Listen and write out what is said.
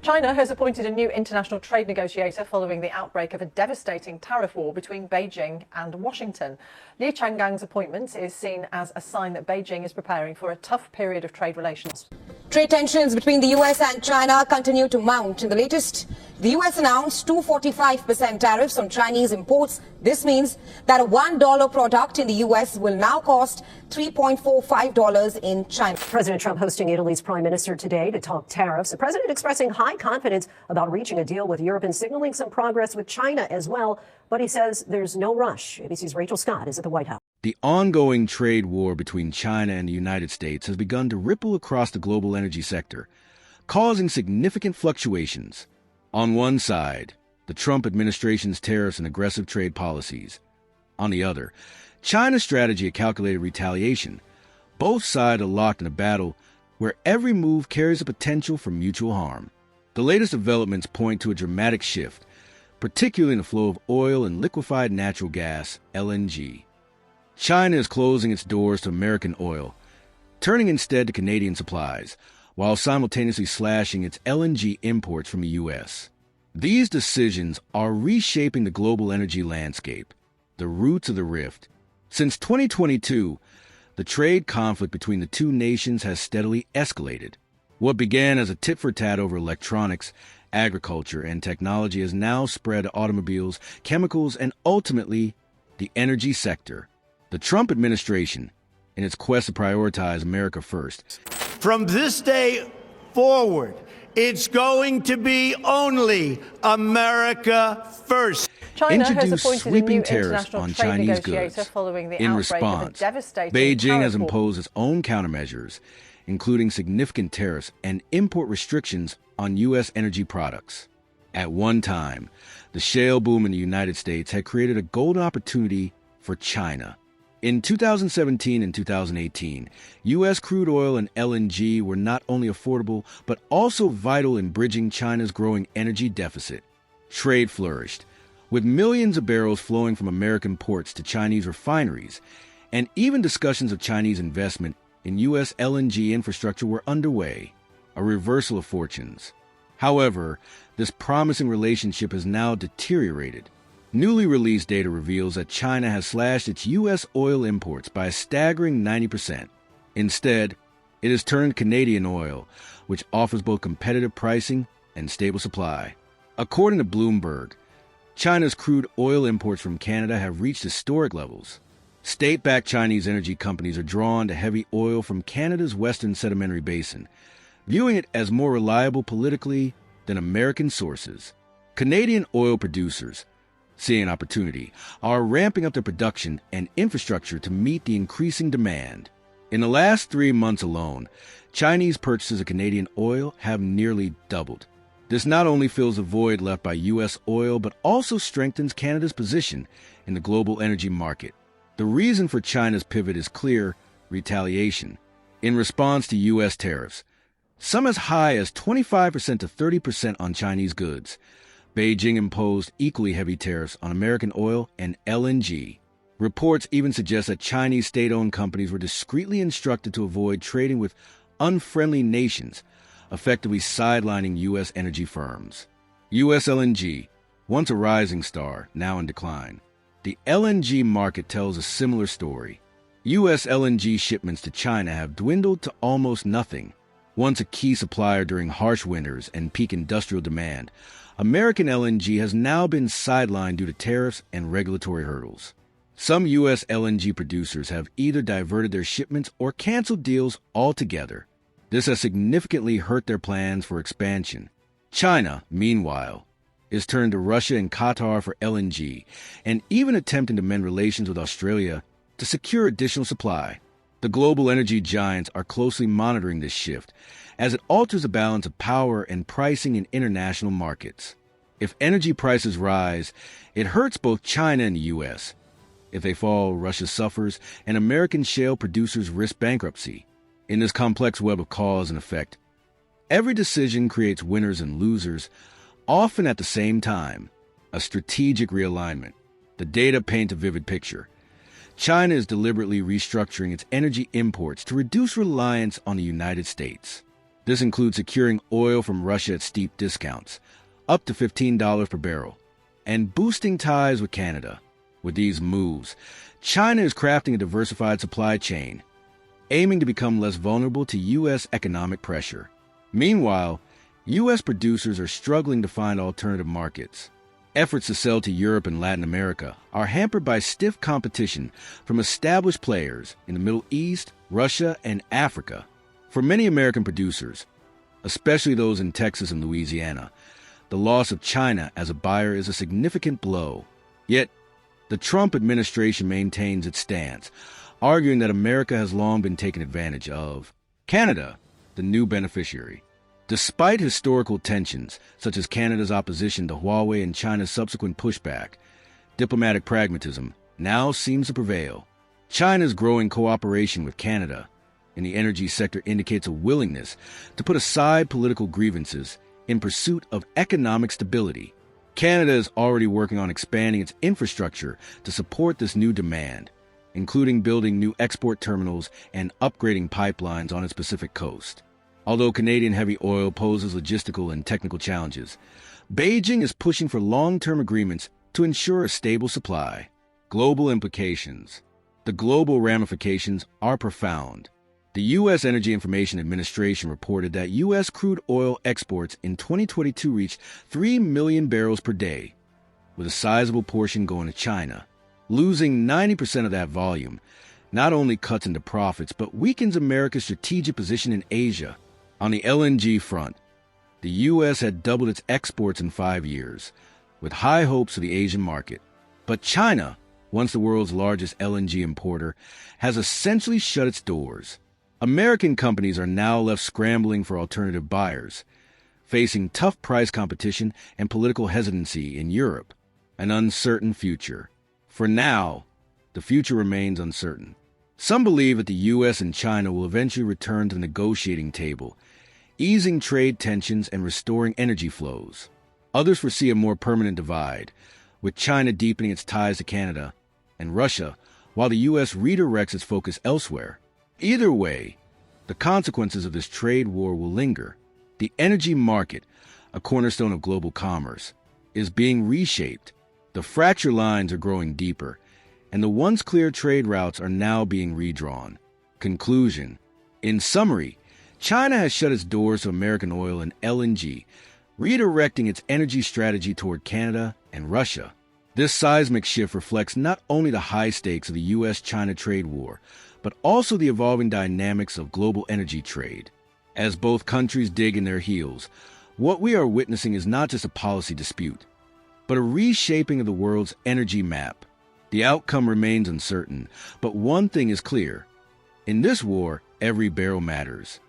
China has appointed a new international trade negotiator following the outbreak of a devastating tariff war between Beijing and Washington. Li Changang's appointment is seen as a sign that Beijing is preparing for a tough period of trade relations. Trade tensions between the US and China continue to mount. In the latest, the US announced 245% tariffs on Chinese imports. This means that a $1 product in the US will now cost $3.45 in China. President Trump hosting Italy's prime minister today to talk tariffs. The president expressing high confidence about reaching a deal with Europe and signaling some progress with China as well. But he says there's no rush. ABC's Rachel Scott is at the White House. The ongoing trade war between China and the United States has begun to ripple across the global energy sector, causing significant fluctuations. On one side, the Trump administration's tariffs and aggressive trade policies. On the other, China's strategy of calculated retaliation. Both sides are locked in a battle where every move carries a potential for mutual harm. The latest developments point to a dramatic shift, particularly in the flow of oil and liquefied natural gas, LNG. China is closing its doors to American oil, turning instead to Canadian supplies, while simultaneously slashing its LNG imports from the U.S. These decisions are reshaping the global energy landscape, the roots of the rift. Since 2022, the trade conflict between the two nations has steadily escalated. What began as a tit-for-tat over electronics, agriculture, and technology has now spread to automobiles, chemicals, and ultimately the energy sector. The Trump administration, in its quest to prioritize America first. From this day forward, it's going to be only America first. China has Introduced appointed a sweeping new tariffs international on trade Chinese negotiator goods. following the In outbreak of a response, devastating Beijing has tariff war. imposed its own countermeasures, including significant tariffs and import restrictions on U.S. energy products. At one time, the shale boom in the United States had created a golden opportunity for China. In 2017 and 2018, U.S. crude oil and LNG were not only affordable, but also vital in bridging China's growing energy deficit. Trade flourished, with millions of barrels flowing from American ports to Chinese refineries, and even discussions of Chinese investment in U.S. LNG infrastructure were underway, a reversal of fortunes. However, this promising relationship has now deteriorated. Newly released data reveals that China has slashed its U.S. oil imports by a staggering 90%. Instead, it has turned Canadian oil, which offers both competitive pricing and stable supply. According to Bloomberg, China's crude oil imports from Canada have reached historic levels. State-backed Chinese energy companies are drawn to heavy oil from Canada's Western Sedimentary Basin, viewing it as more reliable politically than American sources. Canadian oil producers, seeing an opportunity, are ramping up their production and infrastructure to meet the increasing demand. In the last 3 months alone, Chinese purchases of Canadian oil have nearly doubled. This not only fills the void left by U.S. oil, but also strengthens Canada's position in the global energy market. The reason for China's pivot is clear: retaliation. In response to U.S. tariffs, some as high as 25% to 30% on Chinese goods, Beijing imposed equally heavy tariffs on American oil and LNG. Reports even suggest that Chinese state-owned companies were discreetly instructed to avoid trading with unfriendly nations, effectively sidelining U.S. energy firms. U.S. LNG, once a rising star, now in decline. The LNG market tells a similar story. U.S. LNG shipments to China have dwindled to almost nothing. Once a key supplier during harsh winters and peak industrial demand, American LNG has now been sidelined due to tariffs and regulatory hurdles. Some U.S. LNG producers have either diverted their shipments or canceled deals altogether. This has significantly hurt their plans for expansion. China, meanwhile, is turned to Russia and Qatar for LNG, and even attempting to mend relations with Australia to secure additional supply. The global energy giants are closely monitoring this shift, as it alters the balance of power and pricing in international markets. If energy prices rise, it hurts both China and the U.S. If they fall, Russia suffers, and American shale producers risk bankruptcy. In this complex web of cause and effect, every decision creates winners and losers, often at the same time. A strategic realignment. The data paint a vivid picture. China is deliberately restructuring its energy imports to reduce reliance on the United States. This includes securing oil from Russia at steep discounts, up to $15 per barrel, and boosting ties with Canada. With these moves, China is crafting a diversified supply chain, aiming to become less vulnerable to U.S. economic pressure. Meanwhile, U.S. producers are struggling to find alternative markets. Efforts to sell to Europe and Latin America are hampered by stiff competition from established players in the Middle East, Russia, and Africa. For many American producers, especially those in Texas and Louisiana, the loss of China as a buyer is a significant blow. Yet, the Trump administration maintains its stance, arguing that America has long been taken advantage of. Canada, the new beneficiary. Despite historical tensions, such as Canada's opposition to Huawei and China's subsequent pushback, diplomatic pragmatism now seems to prevail. China's growing cooperation with Canada in the energy sector indicates a willingness to put aside political grievances in pursuit of economic stability. Canada is already working on expanding its infrastructure to support this new demand, including building new export terminals and upgrading pipelines on its Pacific coast. Although Canadian heavy oil poses logistical and technical challenges, Beijing is pushing for long-term agreements to ensure a stable supply. Global implications. The global ramifications are profound. The U.S. Energy Information Administration reported that U.S. crude oil exports in 2022 reached 3 million barrels per day, with a sizable portion going to China. Losing 90% of that volume not only cuts into profits, but weakens America's strategic position in Asia. On the LNG front, the U.S. had doubled its exports in 5 years, with high hopes for the Asian market. But China, once the world's largest LNG importer, has essentially shut its doors. American companies are now left scrambling for alternative buyers, facing tough price competition and political hesitancy in Europe. An uncertain future. For now, the future remains uncertain. Some believe that the U.S. and China will eventually return to the negotiating table, easing trade tensions and restoring energy flows. Others foresee a more permanent divide, with China deepening its ties to Canada and Russia, while the U.S. redirects its focus elsewhere. Either way, the consequences of this trade war will linger. The energy market, a cornerstone of global commerce, is being reshaped. The fracture lines are growing deeper, and the once clear trade routes are now being redrawn. Conclusion. In summary, China has shut its doors to American oil and LNG, redirecting its energy strategy toward Canada and Russia. This seismic shift reflects not only the high stakes of the U.S.-China trade war, but also the evolving dynamics of global energy trade. As both countries dig in their heels, what we are witnessing is not just a policy dispute, but a reshaping of the world's energy map. The outcome remains uncertain, but one thing is clear. In this war, every barrel matters.